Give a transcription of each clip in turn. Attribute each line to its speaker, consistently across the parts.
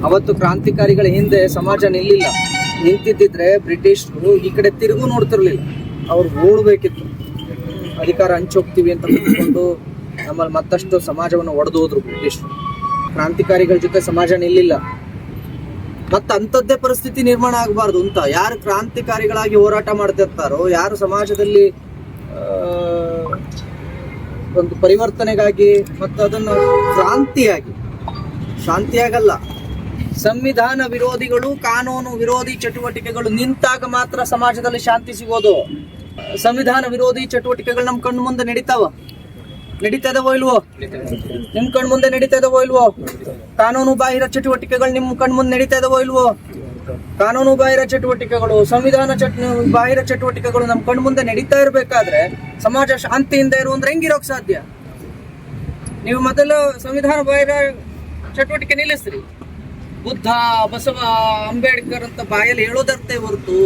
Speaker 1: ಅವತ್ತು ಕ್ರಾಂತಿಕಾರಿಗಳ ಹಿಂದೆ ಸಮಾಜ ನಿಂತಿದ್ದಿದ್ರೆ ಬ್ರಿಟಿಷರು ಈ ಕಡೆ ತಿರುಗು ನೋಡ್ತಿರ್ಲಿಲ್ಲ. ಅವ್ರು ಓಡಬೇಕಿತ್ತು, ಅಧಿಕಾರ ಹಂಚೋಗ್ತೀವಿ ಅಂತ ಕೂತ್ಕೊಂಡು ನಮ್ಮಲ್ಲಿ ಮತ್ತಷ್ಟು ಸಮಾಜವನ್ನು ಒಡೆದು ಹೋದ್ರು ಬ್ರಿಟಿಷರು. ಕ್ರಾಂತಿಕಾರಿಗಳ ಜೊತೆ ಸಮಾಜ ನಿಲ್ಲಿಲ್ಲ. ಅಂಥದ್ದೇ ಪರಿಸ್ಥಿತಿ ನಿರ್ಮಾಣ ಆಗಬಾರ್ದು ಅಂತ ಯಾರು ಕ್ರಾಂತಿಕಾರಿಗಳಾಗಿ ಹೋರಾಟ ಮಾಡ್ತಿರ್ತಾರೋ, ಯಾರು ಸಮಾಜದಲ್ಲಿ ಒಂದು ಪರಿವರ್ತನೆಗಾಗಿ ಮತ್ತು ಅದನ್ನು ಶಾಂತಿಯಾಗಲ್ಲ, ಸಂವಿಧಾನ ವಿರೋಧಿಗಳು, ಕಾನೂನು ವಿರೋಧಿ ಚಟುವಟಿಕೆಗಳು ನಿಂತಾಗ ಮಾತ್ರ ಸಮಾಜದಲ್ಲಿ ಶಾಂತಿ ಸಿಗೋದು. ಸಂವಿಧಾನ ವಿರೋಧಿ ಚಟುವಟಿಕೆಗಳು ನಮ್ಮ ಕಣ್ಣು ಮುಂದೆ ನಡೀತಾ ಇದಾವೋ ಇಲ್ವೋ? ನಿಮ್ ಕಣ್ ಮುಂದೆ ನಡೀತಾ ಇದಾವೋ ಇಲ್ವೋ? ಕಾನೂನು ಬಾಹಿರ ಚಟುವಟಿಕೆಗಳು ನಿಮ್ ಕಣ್ ಮುಂದೆ ನಡೀತಾ ಇದಾವೋ ಇಲ್ವೋ? ಕಾನೂನು ಬಾಹಿರ ಚಟುವಟಿಕೆಗಳು, ಸಂವಿಧಾನ ಬಾಹಿರ ಚಟುವಟಿಕೆಗಳು ನಮ್ ಕಣ್ ಮುಂದೆ ನಡೀತಾ ಇರ್ಬೇಕಾದ್ರೆ ಸಮಾಜ ಶಾಂತಿಯಿಂದ ಇರುವಂದ್ರೆ ಹೆಂಗಿರೋಕ್ ಸಾಧ್ಯ? ನೀವು ಮೊದಲು ಸಂವಿಧಾನ ಬಾಹಿರ ಚಟುವಟಿಕೆ ನಿಲ್ಲಿಸ್ರಿ. ಬುದ್ಧ, ಬಸವ, ಅಂಬೇಡ್ಕರ್ ಅಂತ ಬಾಯಲ್ಲಿ ಹೇಳೋದರ್ಥೇ ಹೊರತು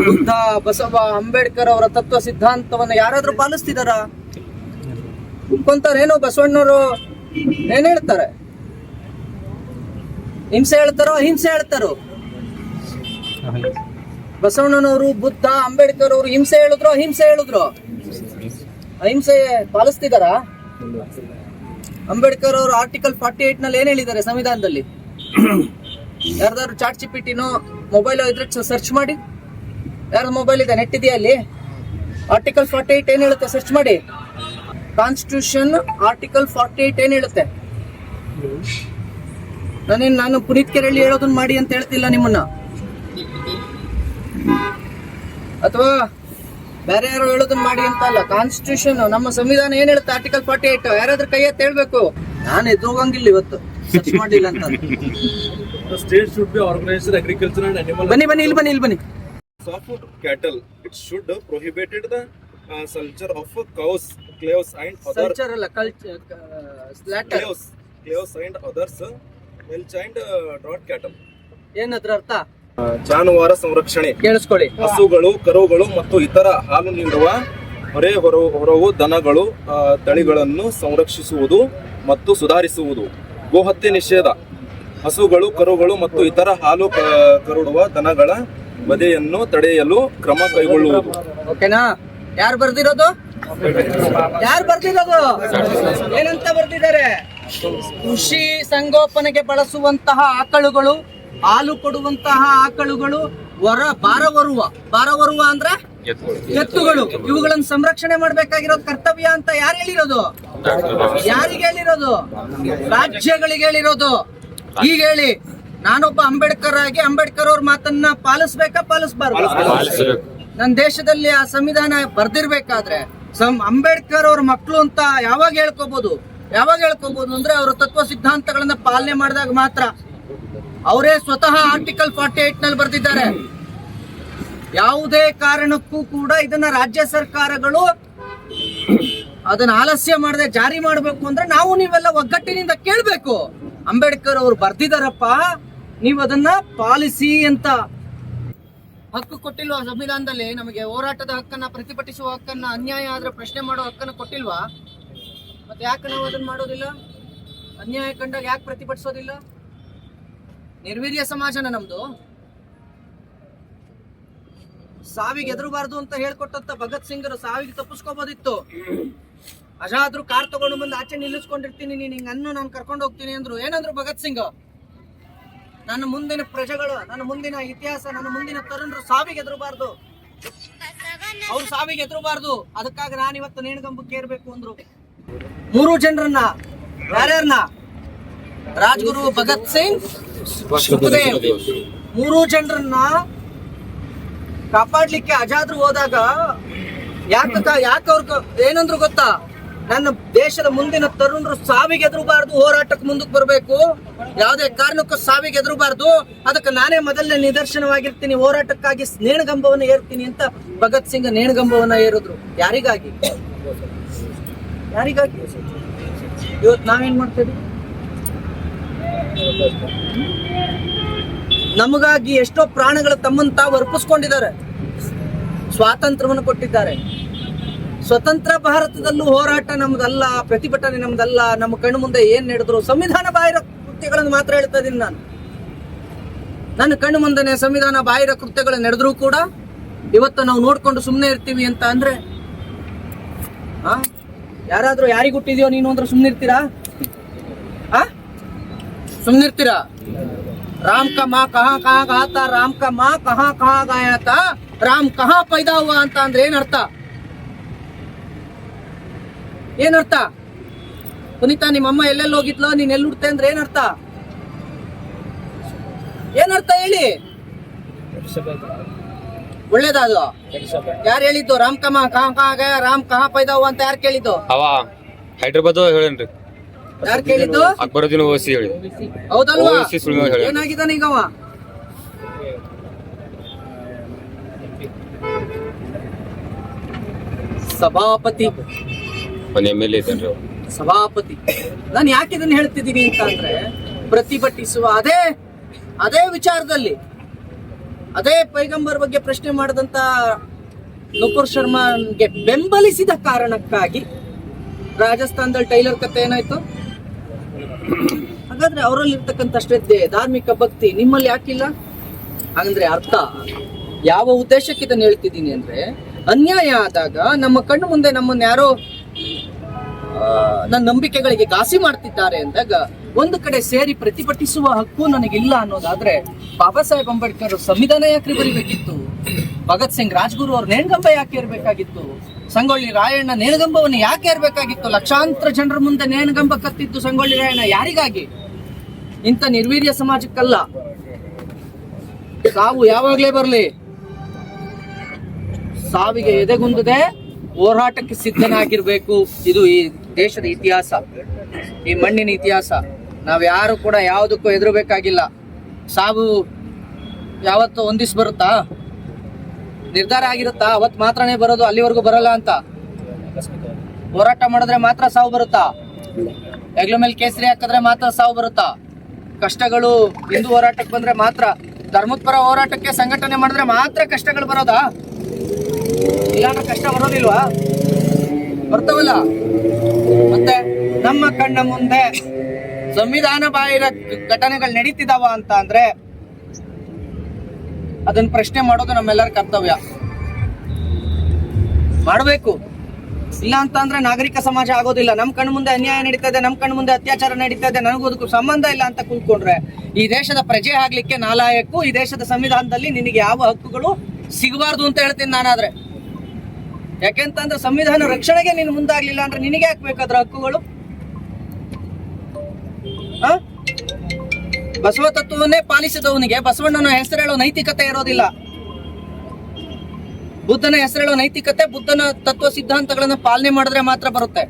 Speaker 1: ಬುದ್ಧ, ಬಸವ, ಅಂಬೇಡ್ಕರ್ ಅವರ ತತ್ವ ಸಿದ್ಧಾಂತವನ್ನ ಯಾರಾದ್ರೂ ಪಾಲಿಸ್ತಿದಾರ? ಏನೋ ಬಸವಣ್ಣವರು ಏನ್ ಹೇಳ್ತಾರೆ? ಹಿಂಸೆ ಹೇಳ್ತಾರೋ ಅಹಿಂಸೆ ಹೇಳ್ತಾರೋ? ಬಸವಣ್ಣನವರು, ಬುದ್ಧ, ಅಂಬೇಡ್ಕರ್ ಅವರು ಹಿಂಸೆ ಹೇಳಿದ್ರು ಅಹಿಂಸೆ ಹೇಳಿದ್ರು? ಅಹಿಂಸೆ ಪಾಲಿಸ್ತಿದಾರ? ಅಂಬೇಡ್ಕರ್ ಅವರು ಆರ್ಟಿಕಲ್ 48 ನಲ್ಲಿ ಏನ್ ಹೇಳಿದ್ದಾರೆ ಸಂವಿಧಾನದಲ್ಲಿ? ಯಾರ್ದಾದ್ರು ಚಾಟ್ ಜಿಪಿಟಿನೋ ಮೊಬೈಲ್ ಇದ್ರೆ ಸರ್ಚ್ ಮಾಡಿ. ಯಾರ ಮೊಬೈಲ್ ಇದೆ, ನೆಟ್ ಇದೆಯಾ ಅಲ್ಲಿ? ಆರ್ಟಿಕಲ್ 48 ಏನ್ ಹೇಳುತ್ತೆ ಸರ್ಚ್ ಮಾಡಿ. ಕಾನ್ಸ್ಟಿಟ್ಯೂಷನ್ ಆರ್ಟಿಕಲ್ 48 ಏನ್ ಹೇಳುತ್ತೆ? ನಾನು ಪುನೀತ್ ಕೆರೆಳ್ಳಿ ಹೇಳೋದನ್ನ ಮಾಡಿ ಅಂತ ಹೇಳ್ತಿಲ್ಲ ನಿಮ್ಮನ್ನ, ಅಥವಾ ಬೇರೆ ಯಾರು ಹೇಳೋದನ್ನ ಮಾಡಿ ಅಂತ ಅಲ್ಲ. ಕಾನ್ಸ್ಟಿಟ್ಯೂಷನ್, ನಮ್ಮ ಸಂವಿಧಾನ ಏನ್ ಹೇಳುತ್ತೆ? ಆರ್ಟಿಕಲ್ 48. ಯಾರಾದ್ರೂ ಕೈ ಎತ್ತಿ ಹೇಳ್ಬೇಕು. ನಾನು ಎದ್ದೋಗಂಗಿಲ್ಲ ಇವತ್ತು, ಸರ್ಚ್ ಮಾಡಿಲ್ಲ ಅಂತ.
Speaker 2: State should be organized agriculture and animal.
Speaker 1: ಇಲ್ಲಿ ಬನ್ನಿ.
Speaker 2: Of cattle, it should prohibited the culture of cows, claws and other
Speaker 1: culture ಅಲ್ಲ, slaughter.
Speaker 2: Claws and others, milch and draught cattle.
Speaker 1: ಏನದ್ರ ಅರ್ಥ?
Speaker 2: ಜಾನುವಾರು ಸಂರಕ್ಷಣೆ,
Speaker 1: ಕೇಳಿಸ್ಕೊಳ್ಳಿ.
Speaker 2: ಹಸುಗಳು, ಕರುಗಳು ಮತ್ತು ಇತರ ಹಾಲು ನೀಡುವ ಹೊರವು ದನಗಳು ತಳಿಗಳನ್ನು ಸಂರಕ್ಷಿಸುವುದು ಮತ್ತು ಸುಧಾರಿಸುವುದು. ಗೋಹತ್ಯೆ ನಿಷೇಧ, ಹಸುಗಳು, ಕರುಗಳು ಮತ್ತು ಇತರ ಹಾಲು ಕರುಡುವ ದನಗಳ ವಧೆಯನ್ನು ತಡೆಯಲು ಕ್ರಮ ಕೈಗೊಳ್ಳುವುದು.
Speaker 1: ಓಕೆನಾ? ಯಾರು ಬರ್ದಿರೋದು? ಏನಂತ ಬರ್ದಿದ್ದಾರೆ? ಕೃಷಿ ಸಂಗೋಪನೆಗೆ ಬಳಸುವಂತಹ ಆಕಳುಗಳು, ಹಾಲು ಕೊಡುವಂತಹ ಆಕಳುಗಳು, ಭಾರವರುವ ಅಂದ್ರೆ ಎತ್ತುಗಳು, ಇವುಗಳನ್ನು ಸಂರಕ್ಷಣೆ ಮಾಡ್ಬೇಕಾಗಿರೋದು ಕರ್ತವ್ಯ ಅಂತ ಯಾರು ಹೇಳಿರೋದು? ಯಾರಿಗೆ ಹೇಳಿರೋದು? ರಾಜ್ಯಗಳಿಗೆ ಹೇಳಿರೋದು. ಈಗ ಹೇಳಿ, ನಾನೊಬ್ಬ ಅಂಬೇಡ್ಕರ್ ಆಗಿ ಅಂಬೇಡ್ಕರ್ ಅವ್ರ ಮಾತನ್ನ ಪಾಲಿಸಬಾರ್ದು? ನನ್ನ ದೇಶದಲ್ಲಿ ಆ ಸಂವಿಧಾನ ಬರ್ದಿರ್ಬೇಕಾದ್ರೆ ಅಂಬೇಡ್ಕರ್ ಅವ್ರ ಮಕ್ಕಳು ಅಂತ ಯಾವಾಗ ಹೇಳ್ಕೋಬಹುದು ಅಂದ್ರೆ ಅವರ ತತ್ವ ಸಿದ್ಧಾಂತಗಳನ್ನ ಪಾಲನೆ ಮಾಡಿದಾಗ ಮಾತ್ರ. ಅವರೇ ಸ್ವತಃ ಆರ್ಟಿಕಲ್ 48 ನಲ್ಲಿ ಬರ್ದಿದ್ದಾರೆ. ಯಾವುದೇ ಕಾರಣಕ್ಕೂ ಕೂಡ ಇದನ್ನ ರಾಜ್ಯ ಸರ್ಕಾರಗಳು ಅದನ್ನ ಆಲಸ್ಯ ಮಾಡದೆ ಜಾರಿ ಮಾಡಬೇಕು ಅಂದ್ರೆ ನೀವೆಲ್ಲ ಒಗ್ಗಟ್ಟಿನಿಂದ ಕೇಳ್ಬೇಕು. ಅಂಬೇಡ್ಕರ್ ಅವರು ಬರ್ದಿದಾರಪ್ಪ, ನೀವು ಅದನ್ನ ಪಾಲಿಸಿ ಅಂತ. ಹಕ್ಕು ಕೊಟ್ಟಿಲ್ವಾ ಸಂವಿಧಾನದಲ್ಲಿ? ನಮಗೆ ಹೋರಾಟದ ಹಕ್ಕನ್ನ, ಪ್ರತಿಭಟಿಸುವ ಹಕ್ಕನ್ನ, ಅನ್ಯಾಯ ಆದ್ರೆ ಪ್ರಶ್ನೆ ಮಾಡೋ ಹಕ್ಕನ್ನ ಕೊಟ್ಟಿಲ್ವಾ? ಮತ್ತೆ ಯಾಕೆ ನಾವು ಅದನ್ನ ಮಾಡೋದಿಲ್ಲ? ಅನ್ಯಾಯ ಕಂಡಾಗ ಯಾಕೆ ಪ್ರತಿಭಟಿಸೋದಿಲ್ಲ? ನಿರ್ವೀರ್ಯ ಸಮಾಜನ ನಮ್ದು? ಸಾವಿಗೆ ಎದುರಬಾರ್ದು ಅಂತ ಹೇಳ್ಕೊಟ್ಟಂತ ಭಗತ್ ಸಿಂಗರು ಸಾವಿಗೆ ತಪ್ಪಿಸ್ಕೋಬೋದಿತ್ತು. ಅಜಾದ್ರು ಕಾರ್ ತಗೊಂಡು ಬಂದು ಆಚೆ ನಿಲ್ಲಿಸ್ಕೊಂಡಿರ್ತೀನಿ, ನೀನ್ ಹಿಂಗನ್ನು ನಾನು ಕರ್ಕೊಂಡು ಹೋಗ್ತೀನಿ ಅಂದ್ರು. ಏನಂದ್ರು ಭಗತ್ ಸಿಂಗ್? ನನ್ನ ಮುಂದಿನ ಪ್ರಜೆಗಳು, ನನ್ನ ಮುಂದಿನ ಇತಿಹಾಸ, ನನ್ನ ಮುಂದಿನ ತರುಣರು ಸಾವಿಗೆ ಎದುರಬಾರ್ದು, ಅವ್ರು ಸಾವಿಗೆ ಎದುರಬಾರ್ದು, ಅದಕ್ಕಾಗಿ ನಾನು ಇವತ್ತು ನೇಣಗಂಬಕ್ಕೆ ಏರ್ಬೇಕು ಅಂದ್ರು. 3 ಜನರನ್ನ, ಯಾರ್ಯಾರನ್ನ? ರಾಜ್ಗುರು, ಭಗತ್ ಸಿಂಗ್, ಸುಖದೇವ್, 3 ಜನರನ್ನ ಕಾಪಾಡ್ಲಿಕ್ಕೆ ಅಜಾದ್ರು ಹೋದಾಗ ಯಾಕೆ ಅವ್ರ ಏನಂದ್ರು ಗೊತ್ತಾ? ನನ್ನ ದೇಶದ ಮುಂದಿನ ತರುಣರು ಸಾವಿಗೆ ಎದುರಬಾರ್ದು, ಹೋರಾಟಕ್ಕೆ ಮುಂದಕ್ಕೆ ಬರಬೇಕು, ಯಾವುದೇ ಕಾರಣಕ್ಕೂ ಸಾವಿಗೆ ಎದುರಬಾರ್ದು, ಅದಕ್ಕೆ ನಾನೇ ಮೊದಲನೇ ನಿದರ್ಶನವಾಗಿರ್ತೀನಿ, ಹೋರಾಟಕ್ಕಾಗಿ ನೇಣಗಂಬವನ್ನು ಏರ್ತೀನಿ ಅಂತ ಭಗತ್ ಸಿಂಗ್ ನೇಣಗಂಬವನ್ನ ಏರಿದ್ರು. ಯಾರಿಗಾಗಿ? ಇವತ್ತು ನಾವೇನ್ ಮಾಡ್ತೇವೆ? ನಮಗಾಗಿ ಎಷ್ಟೋ ಪ್ರಾಣಗಳು ತಮ್ಮನ್ನು ತಾವು ಅರ್ಪಿಸ್ಕೊಂಡಿದ್ದಾರೆ, ಸ್ವಾತಂತ್ರ್ಯವನ್ನು ಕೊಟ್ಟಿದ್ದಾರೆ. ಸ್ವತಂತ್ರ ಭಾರತದಲ್ಲೂ ಹೋರಾಟ ನಮ್ದಲ್ಲ, ಪ್ರತಿಭಟನೆ ನಮ್ದಲ್ಲ. ನಮ್ಮ ಕಣ್ಣು ಮುಂದೆ ಏನ್ ನಡೆದ್ರು ಸಂವಿಧಾನ ಬಾಹಿರ ಸತ್ಯಗಳನ್ನು ಮಾತ್ರ ಹೇಳ್ತಾ ಇದ್ದೀನಿ ನಾನು. ನನ್ನ ಕಣ್ಣು ಮುಂದೆನೆ ಸಂವಿಧಾನ ಬಾಹಿರ ಕೃತ್ಯಗಳು ನಡೆದ್ರೂ ಕೂಡ ಇವತ್ತು ನಾವು ನೋಡ್ಕೊಂಡು ಸುಮ್ಮನೆ ಇರ್ತೀವಿ ಅಂತ ಅಂದ್ರೆ ಯಾರಾದ್ರೂ ಯಾರಿಗ್ ಹುಟ್ಟಿದ್ಯೋ ನೀನು ಅಂದ್ರೆ ಸುಮ್ನಿರ್ತೀರಾ? ಸುಮ್ನಿರ್ತೀರಾ? राम का माँ कहाँ कहाँ गया था, राम का माँ कहाँ कहाँ गया था, राम कहाँ पैदा हुआ ಅಂತ ಅಂದ್ರೆ ಏನರ್ಥ? ಏನರ್ಥ? ಪುನೀತ ನಿಮ್ಮಮ್ಮ ಎಲ್ಲೆಲ್ಲಿ ಹೋಗಿದ್ಲೋ, ನೀನ್ ಎಲ್ಲಿ ಹುಡ್ತೆ ಅಂದ್ರೆ ಏನರ್ಥ? ಏನರ್ಥ ಹೇಳಿ? ಒಳ್ಳೇದಾದ ಯಾರು ಹೇಳಿದ್ದು? ರಾಮ್ ಕಾ ಮಾँ ಕहाँ कहाँ गया, ರಾಮ್ ಕहाँ पैदा हुआ ಅಂತ ಯಾರು ಕೇಳಿದ್ದು?
Speaker 3: ಅವ ಹೈದ್ರಾಬಾದ್ ಹೇಳೇನ್ರಿ.
Speaker 1: ಯಾರು ಕೇಳಿದ್ದು?
Speaker 3: ಅಕ್ಬರುದ್ದೀನ್ ಓವೈಸಿ ಹೇಳಿ.
Speaker 1: ಹೌದಲ್ವಾ?
Speaker 3: ಓವೈಸಿ ಸುಳ್ಳು ಹೇಳಿ.
Speaker 1: ಏನಾಗಿದ್ದಾನೆ ಈಗ ಅವ? ಸಭಾಪತಿ,
Speaker 3: ಒಂದು MLA ಇದ್ದೇನ್ರಿ ಅವ್ರು.
Speaker 1: ಸಭಾಪತಿ. ನಾನು ಯಾಕೆ ಇದನ್ನ ಹೇಳ್ತಿದ್ದೀನಿ ಅಂತ ಅಂದ್ರೆ, ಪ್ರತಿಭಟಿಸುವ ಅದೇ ವಿಚಾರದಲ್ಲಿ ಅದೇ ಪೈಗಂಬರ್ ಬಗ್ಗೆ ಪ್ರಶ್ನೆ ಮಾಡಿದಂತ ನುಪುರ್ ಶರ್ಮಾಗೆ ಬೆಂಬಲಿಸಿದ ಕಾರಣಕ್ಕಾಗಿ ರಾಜಸ್ಥಾನದಲ್ಲಿ ಟೈಲರ್ ಕತೆ ಏನಾಯ್ತು? ಹಾಗಾದ್ರೆ ಅವರಲ್ಲಿ ಇರ್ತಕ್ಕಂಥ ಶ್ರದ್ಧೆ, ಧಾರ್ಮಿಕ ಭಕ್ತಿ ನಿಮ್ಮಲ್ಲಿ ಯಾಕಿಲ್ಲ? ಹಾಗಂದ್ರೆ ಅರ್ಥ ಯಾವ ಉದ್ದೇಶಕ್ಕೆ ಇದನ್ನ ಹೇಳ್ತಿದ್ದೀನಿ ಅಂದ್ರೆ, ಅನ್ಯಾಯ ಆದಾಗ ನಮ್ಮ ಕಣ್ಣು ಮುಂದೆ ನಮ್ಮನ್ನ ಯಾರೋ ನನ್ನ ನಂಬಿಕೆಗಳಿಗೆ ಘಾಸಿ ಮಾಡ್ತಿದ್ದಾರೆ ಅಂದಾಗ ಒಂದು ಕಡೆ ಸೇರಿ ಪ್ರತಿಭಟಿಸುವ ಹಕ್ಕು ನನಗಿಲ್ಲ ಅನ್ನೋದಾದ್ರೆ, ಬಾಬಾ ಸಾಹೇಬ್ ಅಂಬೇಡ್ಕರ್ ಸಂವಿಧಾನ ಯಾಕೆ ಬರಿಬೇಕಿತ್ತು? ಭಗತ್ ಸಿಂಗ್ ರಾಜ್ಗುರು ಅವ್ರ ನೇಣಗಂಬ ಯಾಕೆ ಇರಬೇಕಾಗಿತ್ತು? ಸಂಗೊಳ್ಳಿ ರಾಯಣ್ಣ ನೇಣಗಂಬವನ್ನು ಯಾಕೆ ಇರಬೇಕಾಗಿತ್ತು? ಲಕ್ಷಾಂತರ ಜನರ ಮುಂದೆ ನೇಣಗಂಬ ಕತ್ತಿದ್ದು ಸಂಗೊಳ್ಳಿ ರಾಯಣ್ಣ ಯಾರಿಗಾಗಿ? ಇಂಥ ನಿರ್ವೀರ್ಯ ಸಮಾಜಕ್ಕಲ್ಲ. ಸಾವು ಯಾವಾಗ್ಲೇ ಬರ್ಲಿ, ಸಾವಿಗೆ ಎದೆಗುಂದದೆ ಹೋರಾಟಕ್ಕೆ ಸಿದ್ಧನಾಗಿರ್ಬೇಕು. ಇದು ಈ ದೇಶದ ಇತಿಹಾಸ, ಈ ಮಣ್ಣಿನ ಇತಿಹಾಸ. ನಾವ್ಯಾರು ಕೂಡ ಯಾವುದಕ್ಕೂ ಹೆದರಬೇಕಾಗಿಲ್ಲ. ಸಾವು ಯಾವತ್ತು ಒಂದಿಸ್ ಬರುತ್ತಾ? ನಿರ್ಧಾರ ಆಗಿರುತ್ತಾ? ಅವತ್ತು ಮಾತ್ರನೇ ಬರೋದು, ಅಲ್ಲಿವರೆಗೂ ಬರಲ್ಲ ಅಂತ. ಹೋರಾಟ ಮಾಡಿದ್ರೆ ಮಾತ್ರ ಸಾವು ಬರುತ್ತಾ? ಹೆಗ್ಲ ಮೇಲೆ ಕೇಸರಿ ಹಾಕಿದ್ರೆ ಮಾತ್ರ ಸಾವು ಬರುತ್ತಾ? ಕಷ್ಟಗಳು ಹಿಂದೂ ಹೋರಾಟಕ್ಕೆ ಬಂದ್ರೆ ಮಾತ್ರ, ಧರ್ಮದ ಪರ ಹೋರಾಟಕ್ಕೆ ಸಂಘಟನೆ ಮಾಡಿದ್ರೆ ಮಾತ್ರ ಕಷ್ಟಗಳು ಬರೋದಾ? ಇಲ್ಲಾಂದ್ರೆ ಕಷ್ಟ ಬರೋದಿಲ್ವಾ? ಬರ್ತವಲ್ಲ. ಮತ್ತೆ ನಮ್ಮ ಕಣ್ಣ ಮುಂದೆ ಸಂವಿಧಾನ ಬಾಹಿರ ಘಟನೆಗಳು ನಡೀತಿದಾವ ಅಂತ ಅಂದ್ರೆ ಅದನ್ನ ಪ್ರಶ್ನೆ ಮಾಡೋದು ನಮ್ಮೆಲ್ಲರ ಕರ್ತವ್ಯ. ಮಾಡಬೇಕು. ಇಲ್ಲ ಅಂತ ಅಂದ್ರೆ ನಾಗರಿಕ ಸಮಾಜ ಆಗೋದಿಲ್ಲ. ನಮ್ ಕಣ್ಣು ಮುಂದೆ ಅನ್ಯಾಯ ನಡೀತಾ ಇದೆ, ನಮ್ ಕಣ್ಣು ಮುಂದೆ ಅತ್ಯಾಚಾರ ನಡೀತಾ ಇದೆ, ನನಗೂ ಅದಕ್ಕೂ ಸಂಬಂಧ ಇಲ್ಲ ಅಂತ ಕೂತ್ಕೊಂಡ್ರೆ ಈ ದೇಶದ ಪ್ರಜೆ ಆಗ್ಲಿಕ್ಕೆ ನಾಲಾಯಕ್ಕು. ಈ ದೇಶದ ಸಂವಿಧಾನದಲ್ಲಿ ನಿನಗೆ ಯಾವ ಹಕ್ಕುಗಳು ಸಿಗಬಾರ್ದು ಅಂತ ಹೇಳ್ತೀನಿ ನಾನಾದ್ರೆ. ಯಾಕೆಂತಂದ್ರೆ ಸಂವಿಧಾನ ರಕ್ಷಣೆಗೆ ನೀನು ಮುಂದಾಗ್ಲಿಲ್ಲ ಅಂದ್ರೆ ನಿನಗೆ ಹಾಕ್ಬೇಕಾದ್ರ ಹಕ್ಕುಗಳು? ಬಸವ ತತ್ವವನ್ನೇ ಪಾಲಿಸಿದವನಿಗೆ ಬಸವಣ್ಣನ ಹೆಸರೇಳೋ ನೈತಿಕತೆ ಇರೋದಿಲ್ಲ. ಬುದ್ಧನ ಹೆಸರೇಳೋ ನೈತಿಕತೆ, ಬುದ್ಧನ ತತ್ವ ಸಿದ್ಧಾಂತಗಳನ್ನ ಪಾಲನೆ ಮಾಡಿದ್ರೆ ಮಾತ್ರ ಬರುತ್ತೆ.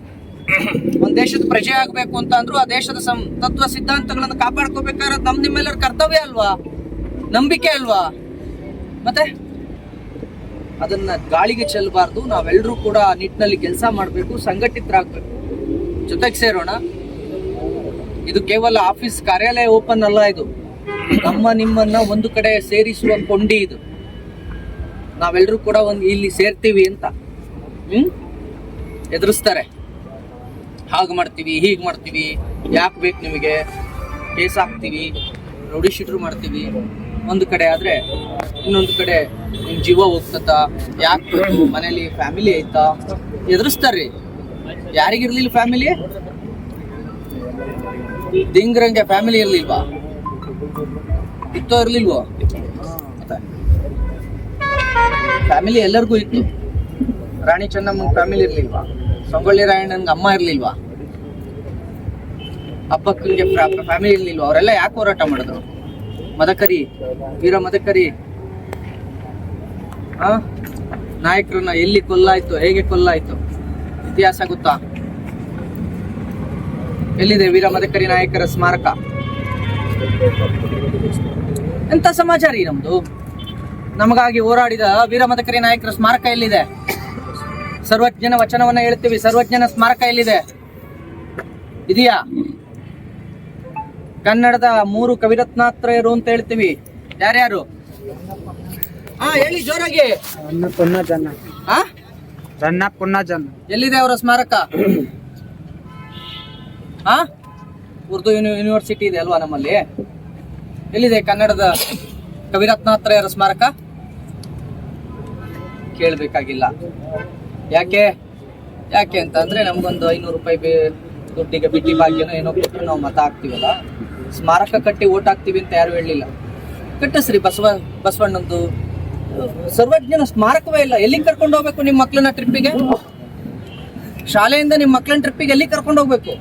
Speaker 1: ಒಂದ್ ದೇಶದ ಪ್ರಜೆ ಆಗ್ಬೇಕು ಅಂತ ಅಂದ್ರು ಆ ದೇಶದ ತತ್ವ ಸಿದ್ಧಾಂತಗಳನ್ನ ಕಾಪಾಡ್ಕೋಬೇಕಾದ್ರೆ ನಿಮ್ಮೆಲ್ಲರ ಕರ್ತವ್ಯ ಅಲ್ವಾ? ನಂಬಿಕೆ ಅಲ್ವಾ? ಮತ್ತೆ ಅದನ್ನ ಗಾಳಿಗೆ ಚೆಲ್ಲಬಾರ್ದು. ನಾವೆಲ್ಲರೂ ಕೂಡ ಆ ನಿಟ್ಟಿನಲ್ಲಿ ಕೆಲಸ ಮಾಡಬೇಕು, ಸಂಘಟಿತರಾಗಬೇಕು, ಜೊತೆಗೆ ಸೇರೋಣ. ಇದು ಕೇವಲ ಆಫೀಸ್ ಕಾರ್ಯಾಲಯ ಓಪನ್ ಅಲ್ಲ, ಇದು ನಿಮ್ಮನ್ನ ಒಂದು ಕಡೆ ಸೇರಿಸುವ ಕೊಂಡಿ. ಇದು ನಾವೆಲ್ಲರೂ ಕೂಡ ಇಲ್ಲಿ ಸೇರ್ತೀವಿ ಅಂತ ಎದುರಿಸ್ತಾರೆ. ಹಾಗೆ ಮಾಡ್ತೀವಿ, ಹೀಗೆ ಮಾಡ್ತೀವಿ, ಯಾಕೆ ಬೇಕು ನಿಮಗೆ, ಕೇಸ್ ಹಾಕ್ತೀವಿ, ರೌಡಿ ಶೀಟ್ರು ಮಾಡ್ತೀವಿ. ಒಂದು ಕಡೆ ಆದ್ರೆ ಇನ್ನೊಂದು ಕಡೆ ನಿಮ್ ಜೀವ ಹೋಗ್ತದ, ಯಾಕೆ ಮನೇಲಿ ಫ್ಯಾಮಿಲಿ ಐತಾ, ಎದುರಿಸ್ತಾರ್ರಿ. ಯಾರಿಗಿರ್ಲಿಲ್ಲ ಫ್ಯಾಮಿಲಿ? ದಿಂಗ್ರಂಗೆ ಫ್ಯಾಮಿಲಿ ಇರ್ಲಿಲ್ವಾ? ಇತ್ತೋ ಇರ್ಲಿಲ್ವೋ? ಫ್ಯಾಮಿಲಿ ಎಲ್ಲರಿಗೂ ಇತ್ತು. ರಾಣಿ ಚೆನ್ನಮ್ಮನ ಫ್ಯಾಮಿಲಿ ಇರ್ಲಿಲ್ವಾ? ಸಂಗೊಳ್ಳಿ ರಾಯಣ್ಣನ್ಗೆ ಅಮ್ಮ ಇರ್ಲಿಲ್ವಾ? ಅಪ್ಪಕ್ಕಂಗೆ ಫ್ಯಾಮಿಲಿ ಇರ್ಲಿಲ್ವಾ? ಅವರೆಲ್ಲ ಯಾಕೆ ಹೋರಾಟ ಮಾಡಿದ್ರು? ಮದಕರಿ, ವೀರ ಮದಕರಿ ನಾಯಕರನ್ನ ಎಲ್ಲಿ ಕೊಲ್ಲಾಯ್ತು, ಹೇಗೆ ಕೊಲ್ಲಾಯ್ತು ಇತಿಹಾಸ ಗೊತ್ತಾ? ಎಲ್ಲಿದೆ ವೀರ ಮದಕರಿ ನಾಯಕರ ಸ್ಮಾರಕ? ಎಂತ ಸಮಾಜ ರೀ ನಮ್ದು? ನಮಗಾಗಿ ಹೋರಾಡಿದ ವೀರ ಮದಕರಿ ನಾಯಕರ ಸ್ಮಾರಕ ಎಲ್ಲಿದೆ? ಸರ್ವಜ್ಞನ ವಚನವನ್ನ ಹೇಳ್ತೀವಿ, ಸರ್ವಜ್ಞನ ಸ್ಮಾರಕ ಎಲ್ಲಿದೆ? ಇದೆಯಾ? ಕನ್ನಡದ 3 ಕವಿರತ್ನಾತ್ರಯರು ಅಂತ ಹೇಳ್ತೀವಿ, ಯಾರ್ಯಾರು? ಹೇಳಿ ಜೋರಾಗಿ. ಎಲ್ಲಿದೆ ಅವರ ಸ್ಮಾರಕ? ಉರ್ದು ಯೂನಿವರ್ಸಿಟಿ ಇದೆ ಅಲ್ವಾ ನಮ್ಮಲ್ಲಿ? ಎಲ್ಲಿದೆ ಕನ್ನಡದ ಕವಿರತ್ನಾತ್ರಯರ ಸ್ಮಾರಕ? ಕೇಳಬೇಕಾಗಿಲ್ಲ. ಯಾಕೆ ಅಂತಂದ್ರೆ ನಮ್ಗೊಂದು 500 ರೂಪಾಯಿ ದುಡ್ಡಿಗೆ ಬಿಟ್ಟಿ ಭಾಗ್ಯನೋ ಏನೋ ಕೊಟ್ಟರೆ ನಾವು ಮತ ಹಾಕ್ತಿವಲ್ಲ, ಸ್ಮಾರಕ ಕಟ್ಟಿ ಓಟ್ ಹಾಕ್ತಿವಿ ಅಂತ ಯಾರು ಹೇಳಲಿಲ್ಲ. ಕಟ್ಟಿಸ್ರಿ ಬಸವಣ್ಣಂದು ಸರ್ವಜ್ಞನ ಸ್ಮಾರಕವೇ ಇಲ್ಲ. ಎಲ್ಲಿಗೆ ಕರ್ಕೊಂಡು ಹೋಗ್ಬೇಕು ನಿಮ್ಮ ಮಕ್ಕಳನ್ನ ಟ್ರಿಪ್ಪಿಗೆ? ಶಾಲೆಯಿಂದ ನಿಮ್ಮ ಮಕ್ಕಳನ್ನ ಟ್ರಿಪ್ಪಿಗೆ ಎಲ್ಲಿ ಕರ್ಕೊಂಡು ಹೋಗ್ಬೇಕು?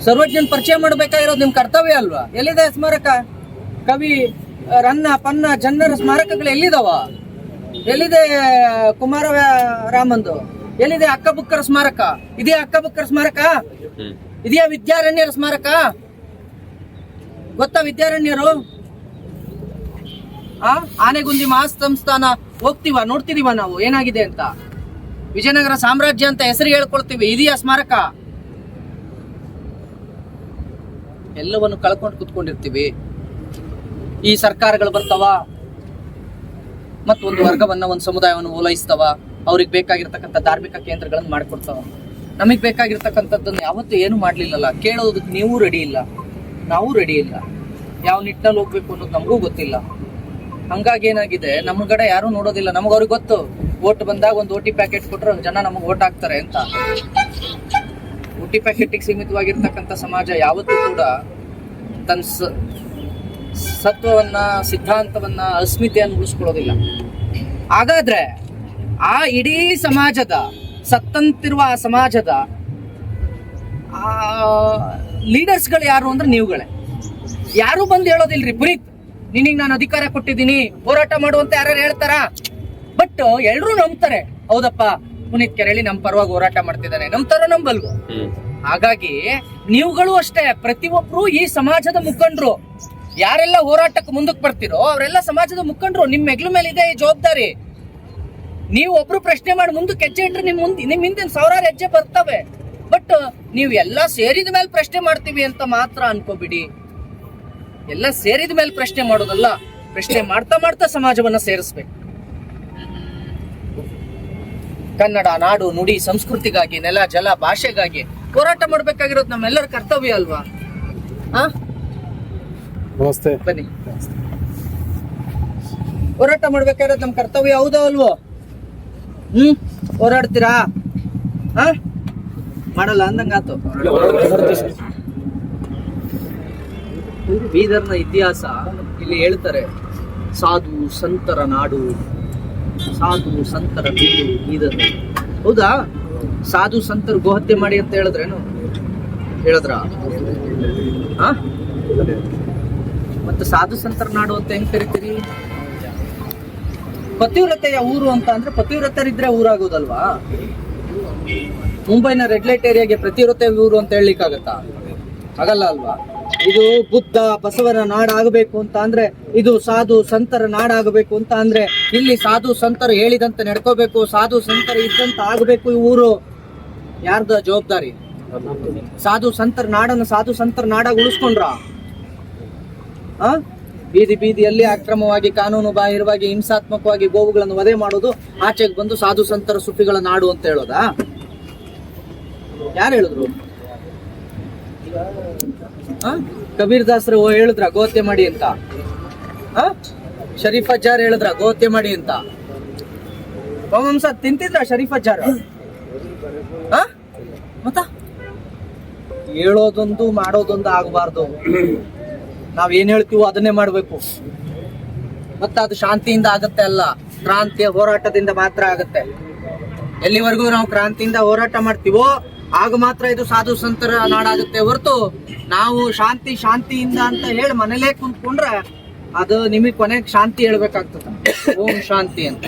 Speaker 1: ಸರ್ವಜ್ಞನ ಪರಿಚಯ ಮಾಡಬೇಕಾಗಿರೋದು ನಿಮ್ ಕರ್ತವ್ಯ ಅಲ್ವಾ? ಎಲ್ಲಿದೆ ಸ್ಮಾರಕ? ಕವಿ ರನ್ನ ಪನ್ನ ಜನ್ನರ ಸ್ಮಾರಕಗಳು ಎಲ್ಲಿದಾವ? ಎಲ್ಲಿದೆ ಕುಮಾರ ರಾಮಂದು? ಎಲ್ಲಿದೆ ಅಕ್ಕಬುಕ್ಕರ ಸ್ಮಾರಕ? ಇದೆಯಾ ಅಕ್ಕಬುಕ್ಕರ ಸ್ಮಾರಕ? ಇದೆಯಾ ವಿದ್ಯಾರಣ್ಯರ ಸ್ಮಾರಕ? ಗೊತ್ತಾ ವಿದ್ಯಾರಣ್ಯರು? ಆನೆಗುಂದಿ ಮಹಾಸಂಸ್ಥಾನ ಹೋಗ್ತೀವ, ನೋಡ್ತಿದೀವ ನಾವು ಏನಾಗಿದೆ ಅಂತ. ವಿಜಯನಗರ ಸಾಮ್ರಾಜ್ಯ ಅಂತ ಹೆಸರು ಹೇಳ್ಕೊಳ್ತೀವಿ, ಇದೆಯಾ ಸ್ಮಾರಕ? ಎಲ್ಲವನ್ನು ಕಳ್ಕೊಂಡು ಕುತ್ಕೊಂಡಿರ್ತೀವಿ. ಈ ಸರ್ಕಾರಗಳು ಬರ್ತಾವ, ಮತ್ತೊಂದು ವರ್ಗವನ್ನ, ಒಂದು ಸಮುದಾಯವನ್ನು ಓಲೈಸ್ತಾವ, ಅವ್ರಿಗೆ ಬೇಕಾಗಿರ್ತಕ್ಕಂಥ ಧಾರ್ಮಿಕ ಕೇಂದ್ರಗಳನ್ನು ಮಾಡಿಕೊಡ್ತಾವ. ನಮಗ್ ಬೇಕಾಗಿರ್ತಕ್ಕಂಥದ್ದನ್ನು ಯಾವತ್ತೂ ಏನು ಮಾಡ್ಲಿಲ್ಲಲ್ಲ. ಕೇಳೋದಕ್ಕೆ ನೀವು ರೆಡಿ ಇಲ್ಲ, ನಾವು ರೆಡಿ ಇಲ್ಲ. ಯಾವ ನಿಟ್ಟಿನಲ್ಲಿ ಹೋಗ್ಬೇಕು ಅನ್ನೋದು ನಮಗೂ ಗೊತ್ತಿಲ್ಲ. ಹಂಗಾಗಿ ಏನಾಗಿದೆ, ನಮ್ಗಡೆ ಯಾರು ನೋಡೋದಿಲ್ಲ. ಅವ್ರಿಗೆ ಗೊತ್ತು, ಓಟ್ ಬಂದಾಗ ಒಂದು ಓಟಿ ಪ್ಯಾಕೆಟ್ ಕೊಟ್ರೆ ಜನ ನಮಗೆ ಓಟ್ ಹಾಕ್ತಾರೆ ಅಂತ. ಓಟಿ ಪ್ಯಾಕೆಟ್ಗೆ ಸೀಮಿತವಾಗಿರ್ತಕ್ಕಂಥ ಸಮಾಜ ಯಾವತ್ತೂ ಕೂಡ ತನ್ನ ಸತ್ವವನ್ನ, ಸಿದ್ಧಾಂತವನ್ನ, ಅಸ್ಮಿತೆಯನ್ನು ಉಳಿಸ್ಕೊಳ್ಳೋದಿಲ್ಲ. ಹಾಗಾದ್ರೆ ಆ ಇಡೀ ಸಮಾಜದ, ಸತ್ತಂತಿರುವ ಆ ಸಮಾಜದ ಲೀಡರ್ಸ್ಗಳು ಯಾರು ಅಂದ್ರೆ ನೀವುಗಳೇ. ಯಾರು ಬಂದು ಹೇಳೋದಿಲ್ರಿ, ಪುನೀತ್ ನಿನಗೆ ನಾನು ಅಧಿಕಾರ ಕೊಟ್ಟಿದ್ದೀನಿ, ಹೋರಾಟ ಮಾಡುವಂತ ಯಾರು ಹೇಳ್ತಾರ? ಬಟ್ ಎಲ್ರೂ ನಂಬ್ತಾರೆ, ಹೌದಪ್ಪ ಪುನೀತ್ ಕೆರಳಿ ನಮ್ಮ ಪರವಾಗಿ ಹೋರಾಟ ಮಾಡ್ತಿದ್ದಾನೆ, ನಂಬ್ತಾರೋ ನಂಬಲ್ವೋ? ಹಾಗಾಗಿ ನೀವುಗಳು ಅಷ್ಟೇ, ಪ್ರತಿಯೊಬ್ರು ಈ ಸಮಾಜದ ಮುಖಂಡ್ರು. ಯಾರೆಲ್ಲ ಹೋರಾಟಕ್ಕೆ ಮುಂದಕ್ಕೆ ಬರ್ತಿರೋ ಅವರೆಲ್ಲ ಸಮಾಜದ ಮುಖಂಡ್ರು. ನಿಮ್ ಹೆಗ್ಲ ಮೇಲೆ ಇದೆ ಈ ಜವಾಬ್ದಾರಿ. ನೀವು ಒಬ್ರು ಪ್ರಶ್ನೆ ಮಾಡಿ ಮುಂದಕ್ಕೆ ಹೆಜ್ಜೆ ಇಟ್ರೆ ನಿಮ್ ಹಿಂದೆ 1000 ಹೆಜ್ಜೆ ಬರ್ತವೆ. ಬಟ್ ನೀವು ಎಲ್ಲ ಸೇರಿದ ಮೇಲೆ ಪ್ರಶ್ನೆ ಮಾಡ್ತೀವಿ ಅಂತ ಮಾತ್ರ ಅನ್ಕೋಬಿಡಿ. ಎಲ್ಲ ಸೇರಿದ ಮೇಲೆ ಪ್ರಶ್ನೆ ಮಾಡೋದಲ್ಲ, ಪ್ರಶ್ನೆ ಮಾಡ್ತಾ ಮಾಡ್ತಾ ಸಮಾಜವನ್ನ ಸೇರಿಸ್ಬೇಕು. ಕನ್ನಡ ನಾಡು ನುಡಿ ಸಂಸ್ಕೃತಿಗಾಗಿ, ನೆಲ ಜಲ ಭಾಷೆಗಾಗಿ ಹೋರಾಟ ಮಾಡ್ಬೇಕಾಗಿರೋದು ನಮ್ಮೆಲ್ಲರ ಕರ್ತವ್ಯ ಅಲ್ವಾ?
Speaker 4: ನಮಸ್ತೆ.
Speaker 1: ಬನ್ನಿ, ಹೋರಾಟ ಮಾಡ್ಬೇಕಾಗಿರೋದು ನಮ್ ಕರ್ತವ್ಯ, ಹೌದೋ ಅಲ್ವೋ? ಹೋರಾಡ್ತೀರಾ? ಮಾಡಲ್ಲ ಅಂದಂಗಾತು. ಬೀದರ್ನ ಇತಿಹಾಸ ಇಲ್ಲಿ ಹೇಳ್ತಾರೆ, ಸಾಧು ಸಂತರ ನಾಡು, ಸಾಧು ಸಂತರ ಬೀಡು ಬೀದರ್. ಹೌದಾ? ಸಾಧು ಸಂತರು ಗೋಹತ್ಯೆ ಮಾಡಿ ಅಂತ ಹೇಳಿದ್ರೇನು? ಹೇಳಿದ್ರ? ಮತ್ತೆ ಸಾಧು ಸಂತರ ನಾಡು ಅಂತ ಹೆಂಗ್ ಕರಿತೀರಿ? ಪತಿವ್ರತೆಯ ಊರು ಅಂತ ಅಂದ್ರೆ ಪತಿವ್ರತರಿದ್ರೆ ಊರಾಗೋದಲ್ವಾ? ಮುಂಬೈನ ರೆಡ್ ಲೈಟ್ ಏರಿಯಾಗೆ ಪತಿವ್ರತೆ ಊರು ಅಂತ ಹೇಳಲಿಕ್ಕಾಗತ್ತಾ? ಆಗಲ್ಲ ಅಲ್ವಾ? ಇದು ಬುದ್ಧ ಬಸವನ ನಾಡಾಗಬೇಕು ಅಂತ ಅಂದ್ರೆ, ಇದು ಸಾಧು ಸಂತರ ನಾಡಾಗಬೇಕು ಅಂತ ಅಂದ್ರೆ ಇಲ್ಲಿ ಸಾಧು ಸಂತರು ಹೇಳಿದಂತೆ ನಡ್ಕೋಬೇಕು, ಸಾಧು ಸಂತರು ಇದ್ದಂತ ಆಗಬೇಕು. ಈ ಊರು ಯಾರ್ದ ಜವಾಬ್ದಾರಿ? ಸಾಧು ಸಂತರ ನಾಡನ್ನು ಸಾಧು ಸಂತರ ನಾಡಾಗಿ ಉಳಿಸ್ಕೊಂಡ್ರ? ಬೀದಿ ಬೀದಿಯಲ್ಲಿ ಅಕ್ರಮವಾಗಿ, ಕಾನೂನು ಬಾಹಿರವಾಗಿ, ಹಿಂಸಾತ್ಮಕವಾಗಿ ಗೋವುಗಳನ್ನು ವಧೆ ಮಾಡೋದು, ಆಚೆಗೆ ಬಂದು ಸಾಧು ಸಂತರ ಸುಫಿಗಳ ನಾಡು ಅಂತ ಹೇಳೋದಾ? ಯಾರು ಹೇಳಿದ್ರು? ಕಬೀರ್ ದಾಸರು ಹೇಳಿದ್ರ ಗೋಹತ್ಯೆ ಮಾಡಿ ಅಂತ? ಶರೀಫ್ ಅಜ್ಜಾರ್ ಹೇಳಿದ್ರ ಗೋಹತ್ಯೆ ಮಾಡಿ ಅಂತ? ತಿಂತಿದ್ರ ಶರೀಫ್ ಅಜ್ಜಾರ್? ಮತ್ತ ಹೇಳೋದೊಂದು ಮಾಡೋದೊಂದು ಆಗಬಾರ್ದು. ನಾವೇನ್ ಹೇಳ್ತೀವೋ ಅದನ್ನೇ ಮಾಡ್ಬೇಕು. ಮತ್ತೆ ಅದು ಶಾಂತಿಯಿಂದ ಆಗತ್ತೆ ಅಲ್ಲ, ಕ್ರಾಂತಿಯ ಹೋರಾಟದಿಂದ ಮಾತ್ರ ಆಗತ್ತೆ. ಎಲ್ಲಿವರೆಗೂ ನಾವು ಕ್ರಾಂತಿಯಿಂದ ಹೋರಾಟ ಮಾಡ್ತೀವೋ ಆಗ ಮಾತ್ರ ಇದು ಸಾಧು ಸಂತರ ನಾಡಾಗುತ್ತೆ. ಹೊರತು ನಾವು ಶಾಂತಿಯಿಂದ ಅಂತ ಹೇಳಿ ಮನೇಲೇ ಕುಂತ್ಕೊಂಡ್ರೆ ಅದು ನಿಮಗೆ ಕೊನೆಗೆ ಶಾಂತಿ ಹೇಳ್ಬೇಕಾಗ್ತದ. ಓಂ ಶಾಂತಿ ಅಂತ.